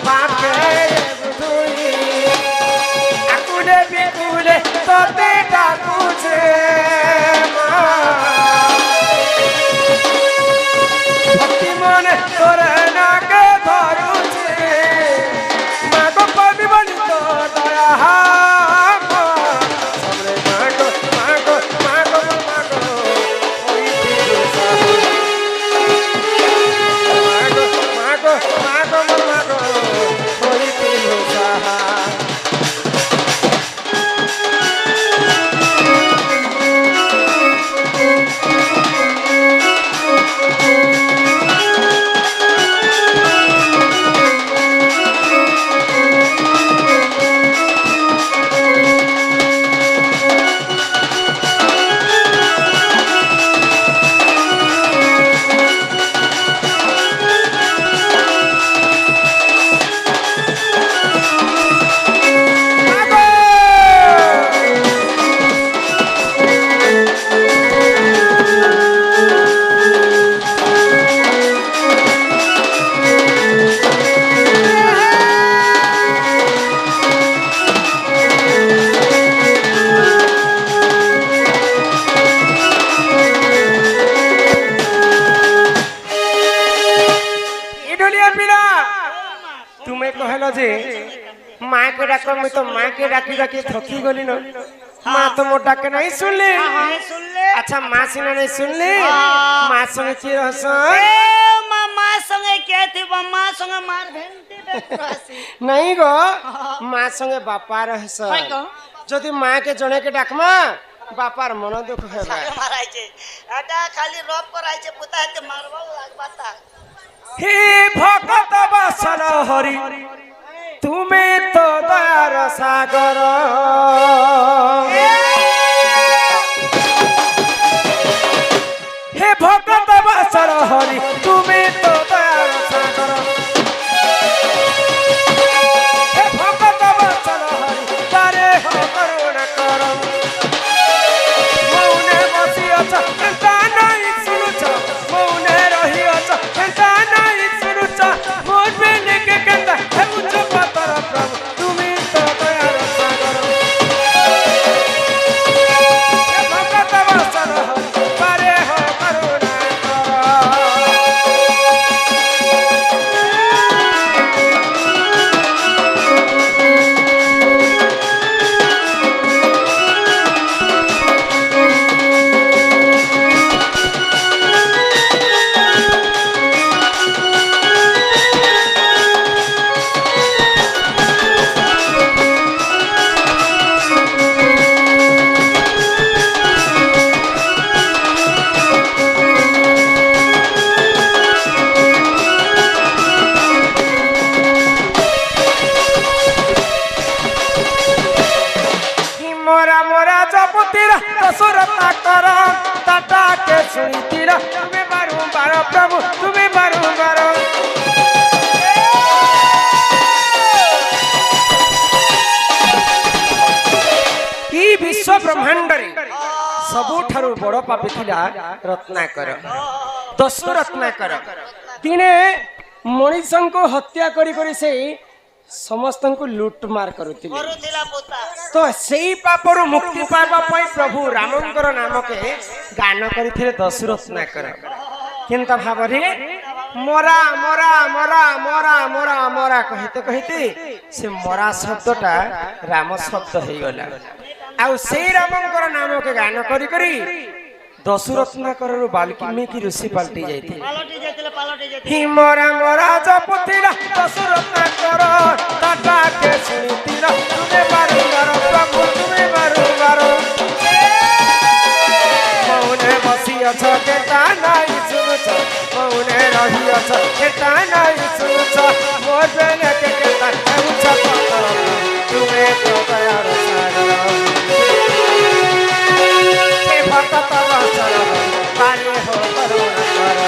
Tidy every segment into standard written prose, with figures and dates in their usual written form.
पापे बुझुई आकुले बिकुले तोते डाकुछे भक्ति मन तोरे नाके धरुछे मागो पाबी बनी तो दया हमरे मागो मागो मागो मागो ओई पिलुसा मागो मागो मागो मागो ओई पिलुसा माँ के डाक मैं तो माँ के डाकी डाकी थकी गली न माँ तो मोर डाके नहीं सुन ले अच्छा माँ सिना नहीं सुन ले माँ संगे की रहस माँ संगे क्या थी माँ संगे मार भेंटी नहीं गो माँ संगे बापा रहस जदि माँ के जने के डाकमा बापार मन दुख हेबा माराइछे आटा खाली रब कराइछे पुता के मारबा लागबाता हे भगत बसन हरि तुम्हें तो दयार सागर हे भगत बसन हरि तुम्हें तो दयार सागर हे भगत बसन हरि तारे हो करुणा करम मौने बसी अछ एंता नहीं सुनुछ मौने रही अछ एंता नहीं सुनुछ मोर बेने के केंता हे उच्च पतर प्रभु तुमी तो दयार सागर हे भगत बसन हरि तारे हो करुणा मोरा मोरा जपतीरा दशरथा कर टाटा के सुनीतीरा तुम्हें बारंबार प्रभु तुम्हें बारंबार ई विश्व ब्रह्मांड रे सबुठारु बड़ पापी थिला रत्नाकर दश रत्नाकर दिने मनीषन को हत्या करी करी से समस्त को लुटमार करुथिले तो सेई पापरु मुक्ति पाइबा पई प्रभु रामंकर नाम के गान करिथिले दशरत्नाकर किंतु भाबरे मरा मरा मरा मरा मरा मरा कहते कहते से मरा शब्दटा राम शब्द हो गला आ सेई रामंकर नाम के गान करी करी दशरत्नाकर वाल्मीकि ऋषि पलटी जाइथिले ही मोरा मोरा जपतिरा दशरत्नाकर टाटा के सुनीतिरा तुम्हें बारंबार प्रभु तुम्हें बारंबार मौने बसी अछ केता नहीं सुनुछ मौने रही अछ केता नहीं सुनुछ मोर बेने के केता उच्च पतर तुम्हें तो दयार सागर हे भक्त वत्सल पारे हो करुणा कर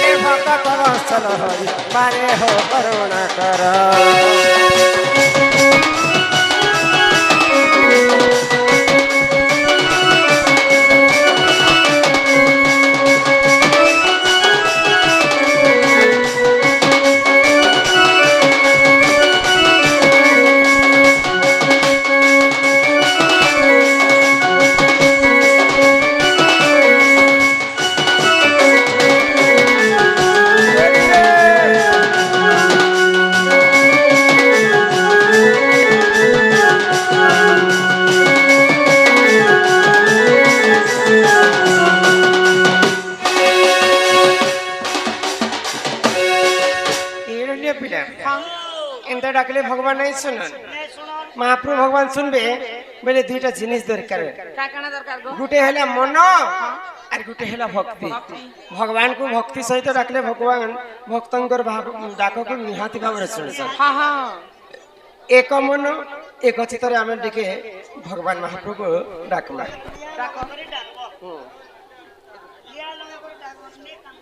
हे भक्त वत्सल हरि पारे हो करुणा कर पिला एंता डाकले भगवान नहीं सुनन নে শুনো महाप्रभु भगवान सुनबे बोले दुईटा जिनिस दरकार কা কানা দরকার গো गुटे हेला मन और गुटे हेला भक्ति भगवान को भक्ति सहित डाकले भगवान भक्तंकर भाव डाक के निहाती भाव रे सुनसन হ্যাঁ হ্যাঁ एक मन एक चित्तरे आमे डिके भगवान महाप्रभु डाकमा ডাকো করে ডাকো ইয়া লগে করে ডাকো নে কাম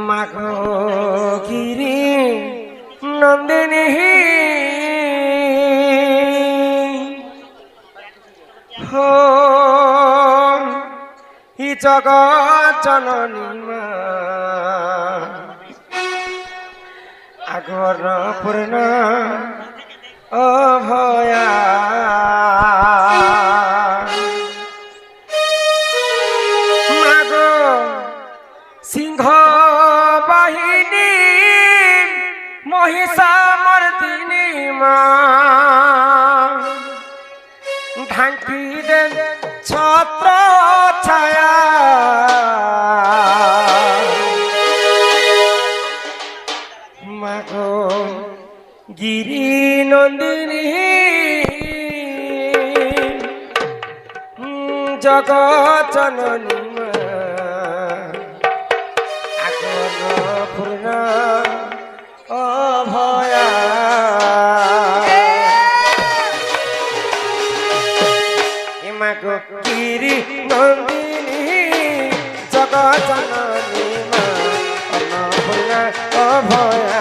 माघो गिरी नंदिनी हो हि जगत जननी मा आगर पूर्ण अभया मागो सिंह बाहिनी महिषामर्दिनी मा ढांकी दे छत्र छाया मागो गिरी नंदिनी जगत जननी मा आगर पूर्ण अभया मागो गिरी नंदिनी जगत जननी मा अन्नपूर्ण अभया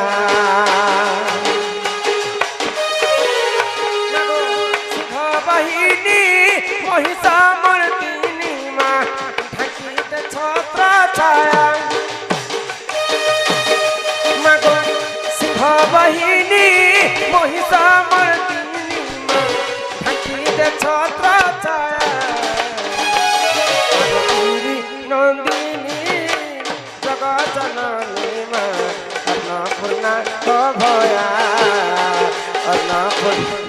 बाहिनी महिषामर्दिनी मा ढाकिते छत्र छाया मागो सिंह बाहिनी महिषामर्दिनी मा ढाकिते छत्र छाया मागो गिरी नंदिनी जगत जननी मा अन्नपूर्ण अभया अन्नपूर्ण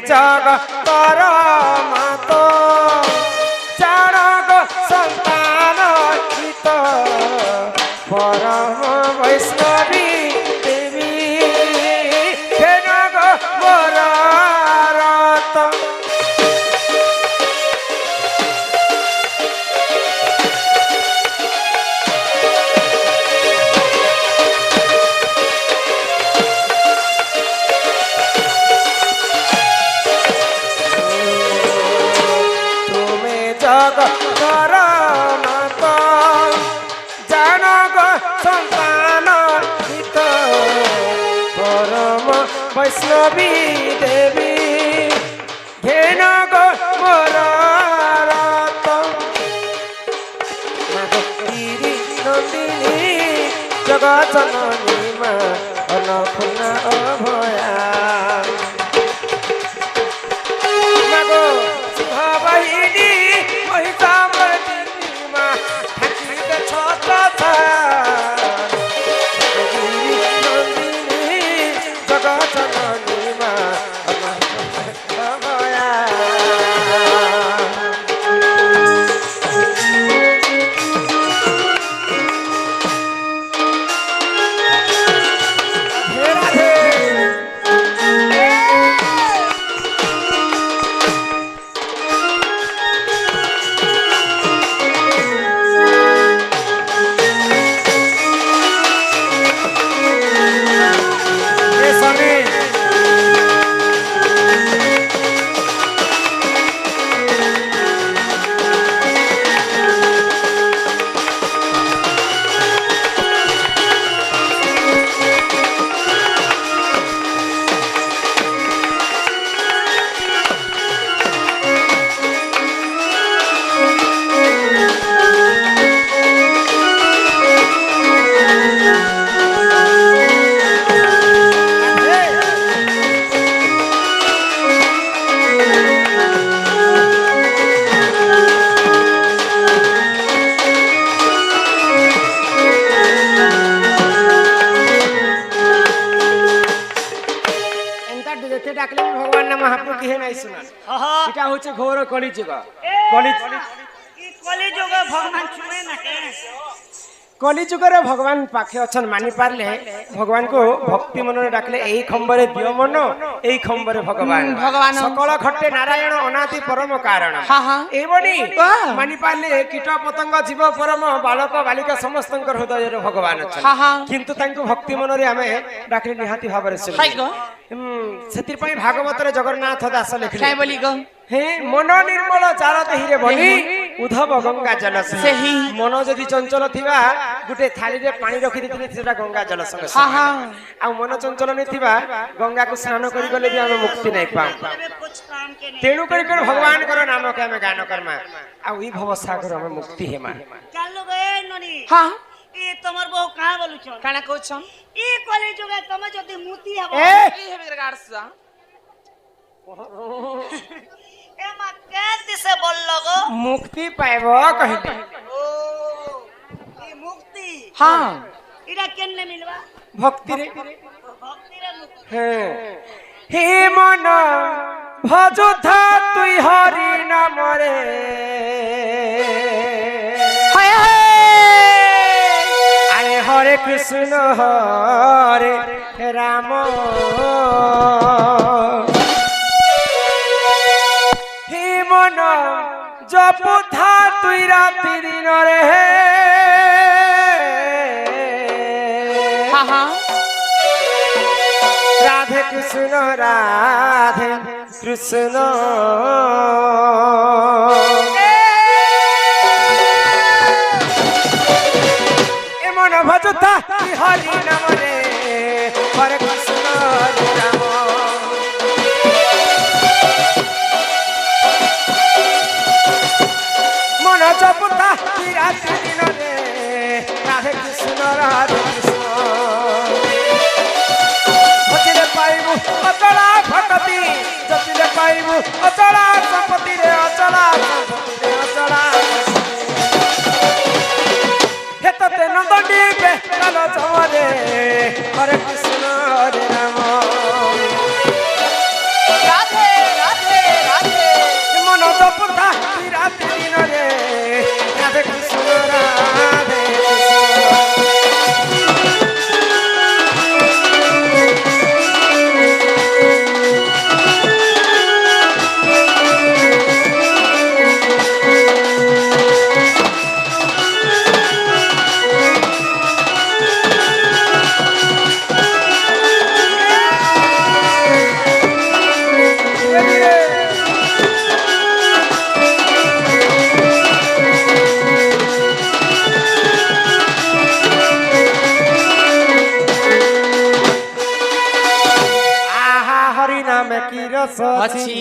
जगतर मात चाणक संतान हित परम वैष्णवी देवी हेनग वरारत जगतर मात जानक संतान हित परम वैष्णवी देवी घेनग वरारत मागो गिरी नंदिनी जगत जननी मा अन्नपूर्ण अभया मागो सिंह बाहिनी महिषामर्दिनी मा ढाकिते छत्र छाया गिरी नंदिनी जगत जननी मा अन्नपूर्ण अभया राधे राधे মহাপ্রভু কিহে নাই শুনা হহ এটা হচ্ছে ঘোর কলি যুগ কলি কলি কলি যুগ ভগবান ছুঁয়ে না কে কলি যুগরে ভগবান পাখে অছন মানি পারলে ভগবান কো ভক্তি মନରେ ডাকলে এই খম্বরে দিও মন এই খম্বরে ভগবান ভগবান। সকল ঘটে নারায়ণ অনাদি পরম কারণ হ্যাঁ হ্যাঁ এইবনি বাহ। মানি পারলে কীট পতঙ্গ জীব পরম বালক বালিকা ସମସ୍ତଙ୍କର ହୃଦୟରେ ଭଗବାନ ଅଛନ୍ତି হ্যাঁ হ্যাঁ କିନ୍ତୁ ତାଙ୍କୁ ଭକ୍ତି ମନରେ ଆମେ ଡାକିଲେ ନିହାତି ଭାବରେ হাই ଶୁଣିବୁ গো ସେଥିପାଇଁ ଭାଗବତରେ ଜଗନ୍ନାଥ ଦାସ কাই ଲେଖିଲେ বলি গো হে মন নির্মল চার দেহিরে বলি উদ্ধব গঙ্গা জল ସେହି। মন যদি চঞ্চল থিবা গুটে থালিরে পানি রখি দিলে সেটা গঙ্গা জল সঙ্গে হ্যাঁ হ্যাঁ ଆଉ ମନ ଚଞ୍ଚଳ ନଥିବା ଗଙ୍ଗାକୁ ସ୍ନାନ କରି ଗଲେ ବି ଆମେ ମୁକ୍ତି ନାଇଁ ପାଉ তবে কুছ কাম কে নেই ତେଣୁ କରି ଭଗବାନଙ୍କର ନାମକେ ଆମେ ଗାନ କର୍ମା ଆଉ ଇ ଭବ ସାଗର ଆମେ ମୁକ୍ତି ହେମା চালু গে ননি হ্যাঁ ই তোমার বউ কাঁ বলুছ কানা কইছন ই কলি যুগে তুমি যদি মুতি হব এ কি হেবে গাড়সা এ মা কে দিছে বলল গো মুক্তি পাইব কহিলে ও ই মুক্তি হ্যাঁ এটা কেনে মিলবা ভক্তিরে ভক্তিরে মুক্তি হ্যাঁ হে মন ভজুধা তুই হরি নামরে হায় হায় আরে হরে কৃষ্ণ হরে রাম হে মন জপুধা তুই রাতি দিনরে হ্যাঁ হ্যাঁ রাধে কৃষ্ণ রাধে কৃষ্ণ এমন ভজতা হরি নামরে হরে কৃষ্ণ হরে রাম মন জপতা রাতি দিনরে রাধে কৃষ্ণ রাধে কৃষ্ণ ভক্তিরে পাইবু অচলা ভকতি যতিরে পাইবু অচলা সম্পত্তিরে অচলা সম্পত্তিরে অচলা হেততে নন্দীপে কালো চমরে হরে কৃষ্ণ হরে রাম রাধে রাধে রাধে মন জপতা রাতি দিনরে রাধে কৃষ্ণ রাধে কৃষ্ণ আহা হরি নামে কি রস ଅଛି ଅଛି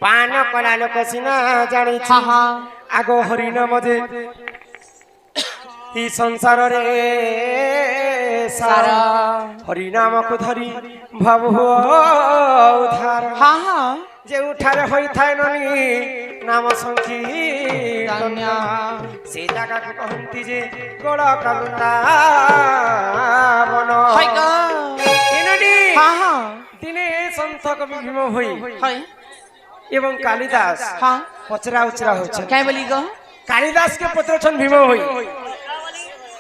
পান কলা লোক সিনা জানিছি হ্যাঁ হ্যাঁ আগ হরি নাম যে এই সংসারে সারা হরি নামକୁ ধরি ভাব উদ্ধার হ্যাঁ হ্যাঁ ଯେଉଁଠାରେ ହୋଇଥାଏ ନନି ନାମ ସଂକୀର୍ତ୍ତନ ଧନ୍ୟ। ସେ ଜାଗାକୁ କହନ୍ତି ଯେ ଗୋଳ ବୃନ୍ଦାବନ হাই গো ଏନଟି হ্যাঁ হ্যাঁ ଦିନେ ସନ୍ଥ କବି ଭୀମ ହୋଇ হাই ଏବଂ କାଳିଦାସ হ্যাঁ ପଚରା ଉଚରା ହଉଛନ୍ତି কাই বলি গো କାଳିଦାସ কে ପଚାରୁଛନ୍ତି ଭୀମ ହୋଇ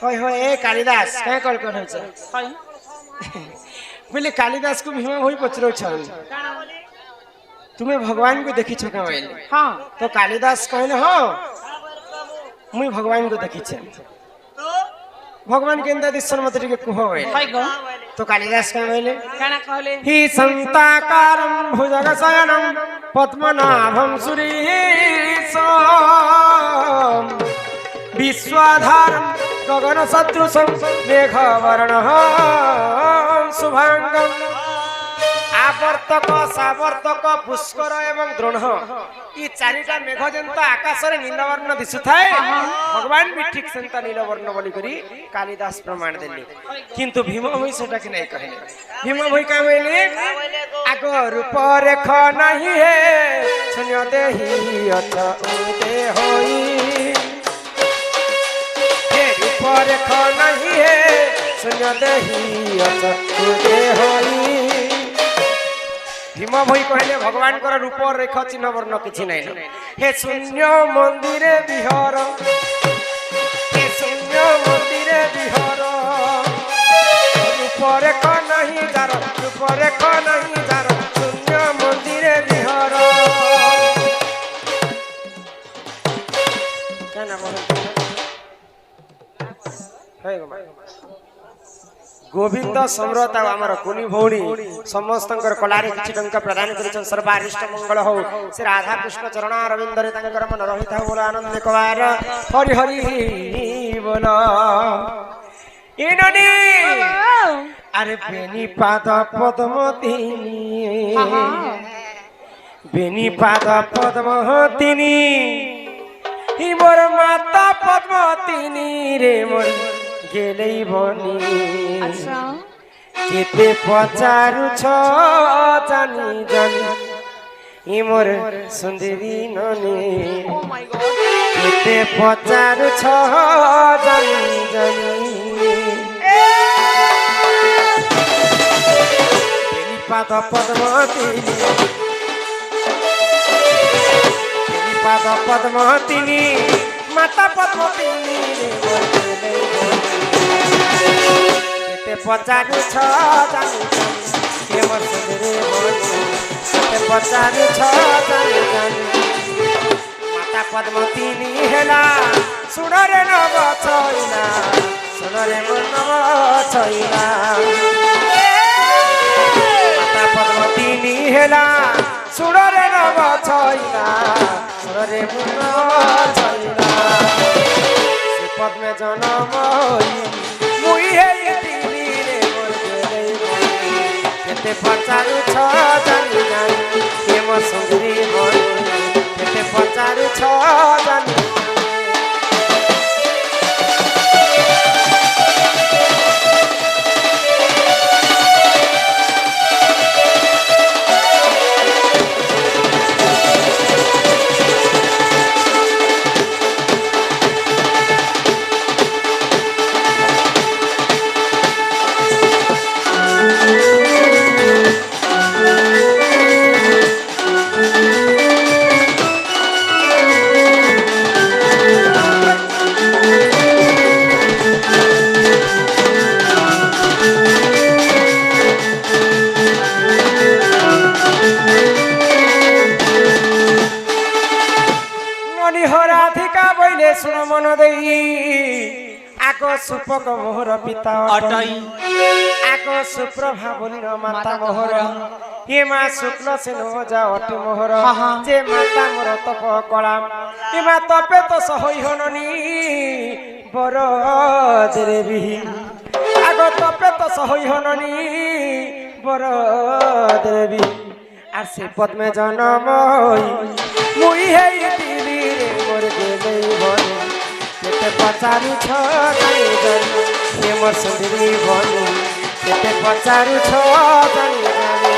হয় হয় এ কালিদাস কাঁ কল কল হচ্ছে হাই বলে কালিদাস কু ভীম হোই পচরাউছন কানা বলি তুমি ভগবান কু দেখিছ কে বলে হ্যাঁ তো কালিদাস কহিলে হ্যাঁ কানা বলি প্রভু মুই ভগবান কু দেখিছে তো ভগবান কেন্দা দিশন মতে টিকে কুহ বলে হাই গো কানা বলি তো কালিদাস কে বলে কানা কহলে হি সন্তাকারম ভুজগ শয়নম পদ্মনাভম সুরীশম বিশ্বধারম গগন সদৃশম মেঘবর্ণ শুভাঙ্গম আবর্তক সাবর্তক পুষ্কর এবং দ্রোণ এই চারিটা মেঘ যেন্ত আকাশরে নীলবর্ণ দিশুথায় ভগবান বি ঠিক সেন্তা নীলবর্ণ বলি করি কালিদাস প্রমাণ দেলি কিন্তু ভীম ভই সেটাকে নাই কহিলে ভীম ভই কা বইলে আগ রূপ রেখ নাহি হে শূন্য দেহি অচ উদে হই হে রূপ রেখ নাহি হে শূন্য দেহি অচ উদে হই ভীম ভই কহিলে ভগবানଙ୍କର রূপ রেখ চিহ্ন বর্ণ কিছু নাই হে শূন্য মন্দিরে বিহর হে শূন্য মন্দিরে বিহর রূপ রেখ নাহি যার রূপ রেখ নাহি যার শূন্য মন্দিরে বিহর কেন गोविंद सम्रत आमर कुनी भौणी समस्त कलारे किछि टंका प्रदान करिछन सर्वारिष्ट मंगल हो श्री राधा कृष्ण चरण अरविंद रे तांकर मन रहिता बोल आनंद कवार हरि हरि बोल इननी अरे बेनी पाद पद्मवतिनी हि मोर माता पद्मवतिनी रे मोर गेलै बनी केते पचारु छ जानी जानी हि मोर सुंदरी ननी केते पचारु छ जानी जानी बेनी पाद पद्मवतिनी माता पद्मवतिनी रे मोर गेलै केते पचारु छ जानी जानी के मोर सुंदरी बनी केते पचारु छ जानी जानी माता पद्मवतिनी हेला सुन रे नव छैला सुन रे मोर नव छैला माता पद्मवतिनी हेला सुन रे नव छैला सुन रे मोर नव छैला से पद में जन्म होई मुई हे दिली रे मोर गेलै बनी केते पचारु छ जानी जानी के मोर सुंदरी बनी केते पचारु छ जानी सुन मन देई आको सुपक मोहर पिता अटई आको सुप्रभा बोली माता मोहर हे मा शुक्ल से नो जा अटि मोहर जे माता मोर तप कला हे मा तपे तो सहोई हननी बर देवी आको तपे तो सहोई हननी बर देवी আর সে পদ্মে জন্ম হই মুই হেই দিলি রে মোর গেলে বনি কেতে পচারু ছ জানি জানি হে মোর সুন্দরী বনি কেতে পচারু ছ জানি জানি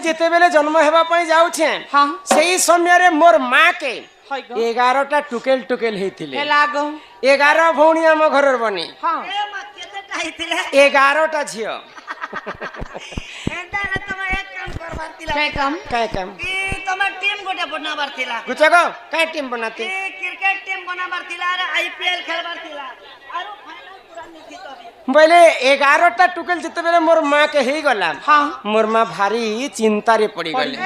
जेते बेले जन्म हेबा पई जाउछे हां सेही समय रे मोर मां के 11टा टुकेल टुकेल हेतिले लागो 11 भौणी हम घरर बनी हां ए मां केतेटा हेतिले 11टा झियो एंदा न तमे एक काम करबार तिला काय काम ई तमे टीम गोटे बनाबार थिला गुचको काय टीम बनाते ई क्रिकेट टीम बनाबार थिला रे आईपीएल खेलबार थिला आरो फाइनल पूरा निथि तो बोले 11टा टुकेल जिते बेले मोर मां के हेई गला हां मोर मां भारी चिंता रे पड़ी गले ए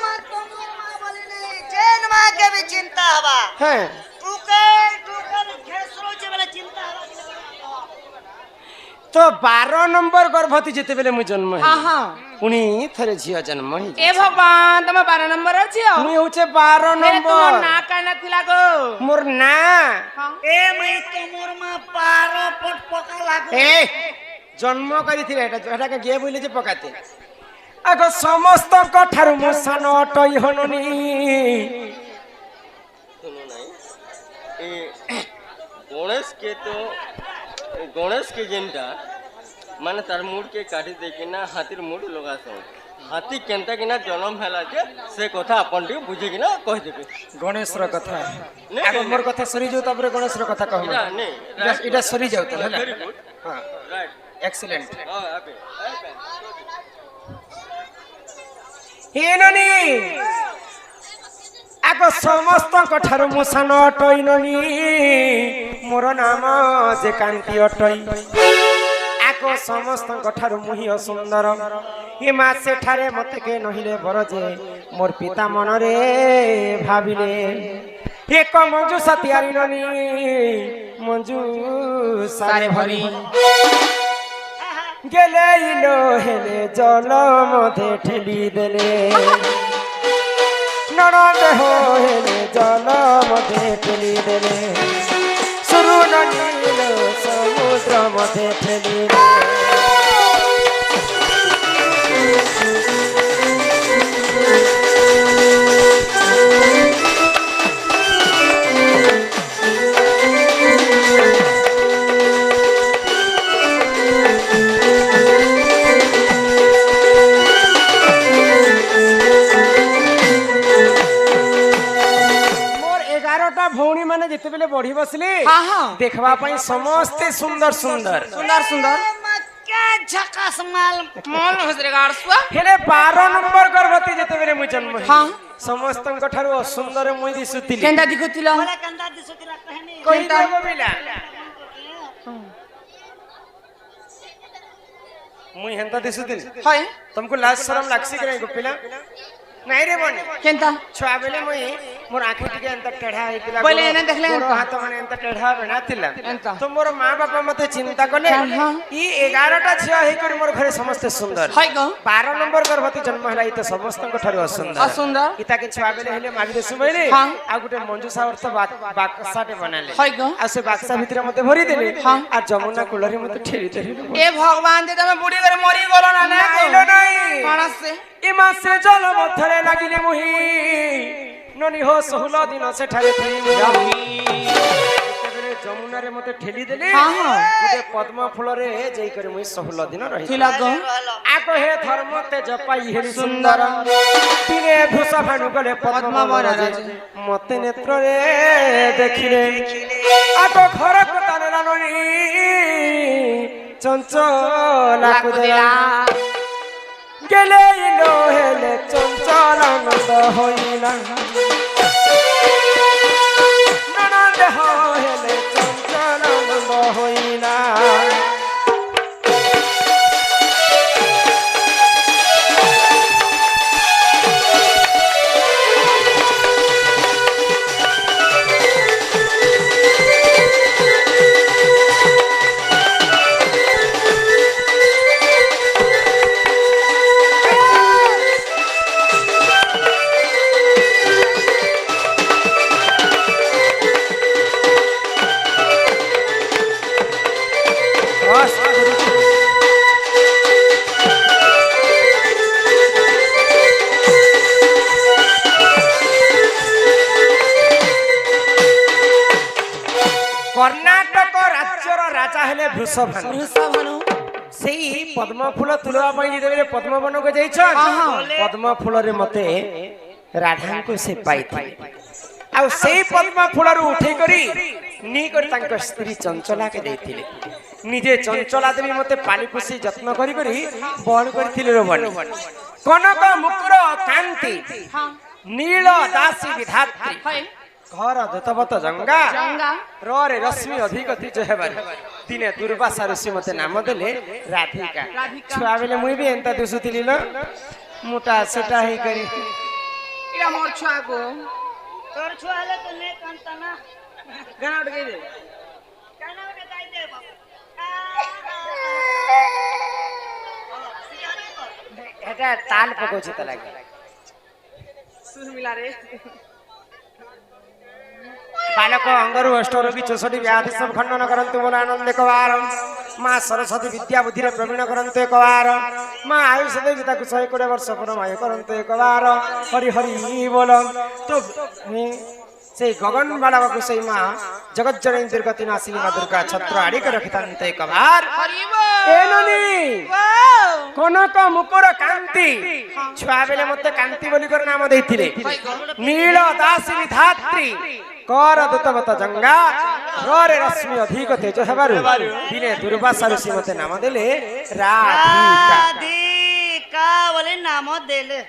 मां तो मोर मां बोले नहीं जेन मां के भी चिंता हवा हैं टुकेल टुकेल खेसरो जे बेले चिंता हवा तो 12 नंबर गर्भवती जिते बेले मु जन्म हां हां पुनी थरे झियो जन्म ही ए भगवान तम 12 नंबर झियो मु होचे 12 नंबर तोर ना काना थिला गो मोर ना ए मई तो मोर मा 12 पट पका लागो ए जन्म करी थिले एटा के गे बोले जे पकाते ଆଗ ସମସ୍ତଙ୍କ ଠାରୁ ମୁଁ ସାନ ଅଟଇ ହନୁନି सुनो नहीं ए गणेश के जेनटा माने तार मुड़ के काटी देकिना हाथीर मुड़ लगासन हाथी केनता किना जन्म हैला जे से कथा अपन टी बुझे किना कह देबे ଗଣେଶର କଥା नहीं, ଆଗ ମୋର କଥା ସରି ଯାଉ ତାପରେ ଗଣେଶର କଥା କହିବ इरा नहीं ଏଇଟା ସରି ଯାଉ ତ ହେଲା वेरी गुड ହଁ राइट ଏକ୍ସେଲେଣ୍ଟ हां अबे ହେନନି ଆଗ ସମସ୍ତଙ୍କ ଠାରୁ ମୁଁ ସାନ ଅଟଇ ନନି ମୋର ନାମ ଯେ କାନ୍ତି ଅଟଇ ଆଗ ସମସ୍ତଙ୍କ ଠାରୁ ମୁଁ ହିଁ ସୁନ୍ଦର ଏ ମା ସେଠାରେ ମତେ କେ ନହିଲେ ବର ଯେ ମୋର ପିତା ମନରେ ଭାବିଲେ ଏକ ମଞ୍ଜୁଷା ତିଆରି ନନି ମଞ୍ଜୁ ସାରେ ଭରି গেলে ইলো হেলে জল মধ্যে ঠেলি দেলে নরদেহ হেলে জল মধ্যে ঠেলি দেলে শুরু নীল সমুদ্র মধ্যে ঠেলি ভৌণী মানে যেতেবেলে বড়ি বসলে हाँ हाँ দেখবা পাই সমস্তে সুন্দর সুন্দর सुंदर सुंदर क्या झकास माल मोल हजरेगाड़ सुआ হেলে 12 নম্বর গর্ভবতী যেতেবেলে মুই জন্ম হেলি हाँ সমস্তଙ୍କ ଠାରୁ অসুন্দর মুই দিশুতিলি केंदा दिखुतिला बोले कंदा दिसुतिला कहनी कोई ता मुई हेंता दिशुतिली हाय तुमको लाज शरम लागसी करे गोपिला नहीं रे बने केंता छुआ बेले मुई मोर आंखी टिके एंता टेढ़ा हेतिला बोले एने देखले गोड़ एंता। हाथ माने एंता टेढ़ा बना थिला एंता। तो मोर मां बापा मते चिंता कले हाँ। ई 11टा छिया हे कर मोर घरे समस्त सुंदर हाय गो 12 नंबर गर्भवती जन्म हला ई तो समस्तଙ୍କ ଠାରୁ ଅସୁନ୍ଦର असुंदर इता के छुआ बेले हेले मागी दे सुबैले हाँ। आ गुटे मंजूसा अर्थ बाक्साटे बनाले हाय गो आ से बाक्सा भितरे मते भरी देले हाँ। आ जमुना कुलरी मते ठेली देले ए भगवान दे तमे बुढ़ी करे मरी गलो ना ना आइलो नहीं मानस से ইমা সে জল মধ্যরে লাগিলে মুহি ননি হো 16 দিন সেঠারে থিলি যেতেবেলে যমুনারে মতে ঠেলি দেলে हाँ हाँ গুটে পদ্ম ফুলরে যেই করে মুই 16 দিন রহি थिला गो আতো হে ধর্ম তেজ পাই হেলি সুন্দর দিনে ভূষা ভানু গলে পদ্ম বনরাজে মতে নেত্রে দেখিলে আতো ঘর কথানে রাননি চঞ্চলা কুদেলা গেলে ইলো হেলে চঞ্চল আনন্দ হইলা নানা দেহ হেলে চঞ্চল আনন্দ হইলা কর্ণাটক রাজ্যর রাজা হেলে বৃষভানু रुसा भानु সেই পদ্ম ফুল তুলবা পাই যেতেবেলে পদ্মবনকে যাইছন আহা। পদ্ম ফুলরে মতে রাধাଙ୍କୁ ସେ ପାଇଥିଲେ ଆଉ ସେଇ ପଦ୍ମ ଫୁଲରୁ ଉଠେଇ କରି ନି କରି ତାଙ୍କ ସ୍ତ୍ରୀ ଚଞ୍ଚଳାକେ ଦେଇଥିଲେ ନିଜେ ଚଞ୍ଚଳା ଦେବୀ ମତେ ପାଳି ପୋଷି ଯତ୍ନ କରି କରି ବହନ କରିଥିଲେ ରେ ବନି କନକ ମୁକୁର କାନ୍ତି हाँ ନୀଳ ଦାସୀ ବିଧାତ୍ରୀ हाय ଘର ଦତବତ ଜଙ୍ଗା जंगा ରରେ ରଶ୍ମି ଅଧିକ ତେଜ ହେବାରେ ଦିନେ ଦୁର୍ବାସା ଋଷି ମତେ ନାମ ଦେଲେ ରାଧିକା ରାଧିକା। ଛୁଆ ବେଲେ ମୁଇ ବି ଏନ୍ତା ଦିଶୁଥିଲି ଲ ମୋଟା ସେଟା ହେଇ କରି इरा मोर छुआ गो तोर छुआ हले तो ने कंता ना गाना उठ गई दे कहना बेटा गाई दे बाबू सियारी को এটা তাল পকাউছে তা লাগে सुर मिला रे ବାଲକ ଅଙ୍ଗରୁ ଅଷ୍ଟରୋଗୀ 64 ବ୍ୟାଧି ସବୁ ଖଣ୍ଡନ କରନ୍ତୁ ମୋର ଆନନ୍ଦ କବାରମ୍ ମା ସରସ୍ୱତୀ ବିଦ୍ୟା ବୁଦ୍ଧିରେ ପ୍ରବୀଣ କରନ୍ତୁ ଏକବାର ମା ଆୟୁଷ ଦେବୀ ତାକୁ 120 ବର୍ଷ ପରମାୟୁ କରନ୍ତୁ ଏକବାର ହରି ହରି ବୋଲ ତ ସେଇ ଗଗନ ବାଳକକୁ ସେଇ ମା ଜଗଜ୍ଜନନୀ ଦୁର୍ଗତି ନାସିନୀ ମା ଦୁର୍ଗା ଛତ୍ର ଆଡ଼ିକି ରଖିଥାନ୍ତେ ଏକବାର ଏ ନନି କନକ ମୁକୁର କାନ୍ତି ଛୁଆ ବେଲେ ମତେ କାନ୍ତି ବୋଲି କରି ନାମ ଦେଇଥିଲେ ନୀଳ ଦାସିନୀ ଧାତ୍ରୀ କର ଦୂତବତ ଜଙ୍ଗା ରରେ ରଶ୍ମି ଅଧିକ ତେଜ ହେବାରୁ ଦିନେ ଦୁର୍ବାସା ଋଷି ମତେ ନାମ ଦେଲେ ରାଧିକା ରାଧିକା ବୋଲି ନାମ ଦେଲେ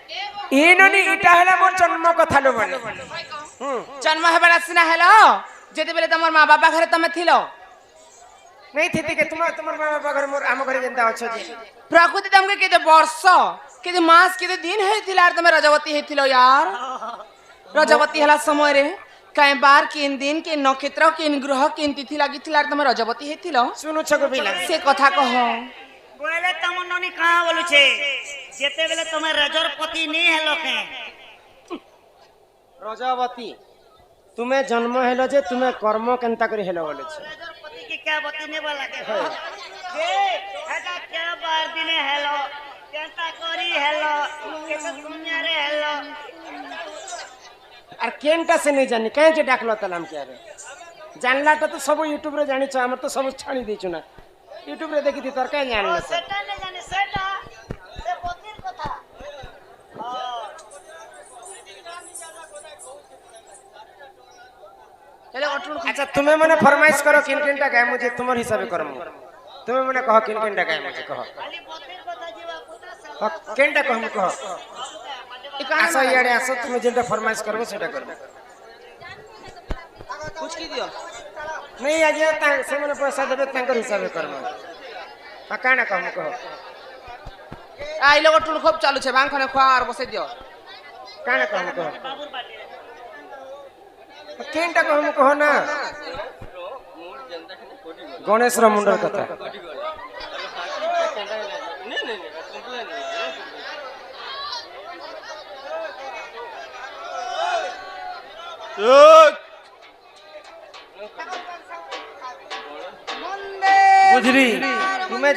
ଏ ନନି ଇଟା ହେଲା ମୋର ଜନ୍ମ କଥା लो ବନେ जन्म हेबार सिना हेलो जेते बेले तमर माँ बापा घरे तमे थिलो नहीं थी के तुम तुम मां बापा घर मोर आम घरे जेंता अछ जे प्रकृति तमके केते वर्ष केते मास केते दिन हेतिला तमे रजवती हेतिलो यार रजवती हला समय रे काई बार किन दिन के नक्षत्र किन ग्रह किन तिथि लागिथिला तमे रजवती हेतिलो सुनु छको बिला से कथा कह बोले तम ननी कहाँ बोलू छे जेते बेले तमे रजर पति नहीं हेलो के रजवती तुम्हें जन्म हेलो जे तुम्हें कर्म केनता करी हेलो बोले छे रजर पति के क्या बतिने वाला के के हेटा क्या बार दिने हेलो केनता करी हेलो केते दुनिया रे हेलो आर केनटा से नहीं जानी काहे जे डाकलो तलाम के रे जानला तो सब यूट्यूब रे जानि छ हमर तो सब छाणी देछु ना यूट्यूब रे देखि दी तर काहे जानला सेटा ने जाने सेटा से पतिर कथा हेलो अटुन अच्छा तुम्हें मने फरमाइश करो किन किनटा गाय मुझे तुम्हारे हिसाब करम तुम्हें मने कहो किन किनटा गाय मुझे कहो खाली पतिर कथा जीवा पुता से केनटा कहम कहो आसो याडे आसो तुम्हें जेंटा फरमाइश करबो सेटा करबो कुछ की दियो नहीं आगे ता से मने पैसा देबे तांकर हिसाब करम काना कहम कहो आई लोग अटुन खूब चालू छे बांग खने खुआ और बसे दियो काना कहम कहो बाबूर बाटी केनटा कहम कहो ना मूड जनता के कोटी गल गणेश रा मुंडर कथा कोटी गल अरे हाथी के केंदा नहीं नहीं कंप्लेन नहीं बुझरी तुम्हें